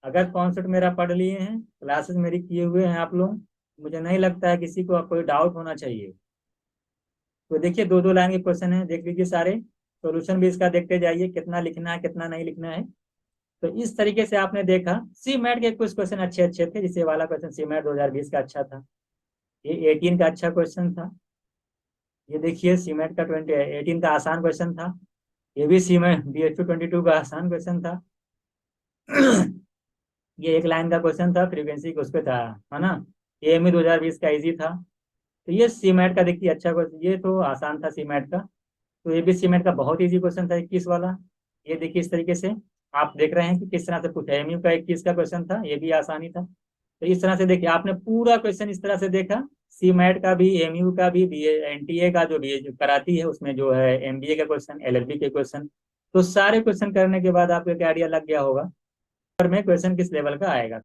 अगर कॉन्सेप्ट मेरा पढ़ लिए हैं, क्लासेस मेरी किए हुए हैं आप लोग, मुझे नहीं लगता है किसी को कोई डाउट होना चाहिए। तो देखिए 2 2 लाइन के क्वेश्चन है, देख लीजिए सारे। सॉल्यूशन भी इसका देखते जाइए, कितना लिखना है कितना नहीं लिखना है। तो इस तरीके से आपने देखा सी मैट के कुछ क्वेश्चन अच्छे अच्छे थे, जिसे वाला क्वेश्चन सी मैट 2020 का अच्छा था। ये 18 का अच्छा क्वेश्चन था। ये देखिए सी मैट का 18 का आसान क्वेश्चन था। ये भी सी मैट BHU 22 का आसान क्वेश्चन था। ये 1 लाइन का क्वेश्चन था, फ्रीक्वेंसी उस पे था, है ना। AME 2020 का इजी था। तो ये सी मैट का देखिए अच्छा क्वेश्चन, ये तो आसान था सी मैट का। तो ये भी सी मैट का बहुत इजी क्वेश्चन था 21 वाला। ये देखिए इस तरीके से आप देख रहे हैं कि किस तरह से पूछा। एमयू का 21 का क्वेश्चन था, ये भी आसानी था। तो इस तरह से देखिए आपने पूरा क्वेश्चन इस तरह से देखा। सी मैट का भी, एमयू का भी, NTA का जो बी जो कराती है उसमें जो है MBA का क्वेश्चन, LLB के क्वेश्चन। तो सारे क्वेश्चन करने के बाद आपको क्या आइडिया लग गया होगा में क्वेश्चन किस लेवल का आएगा।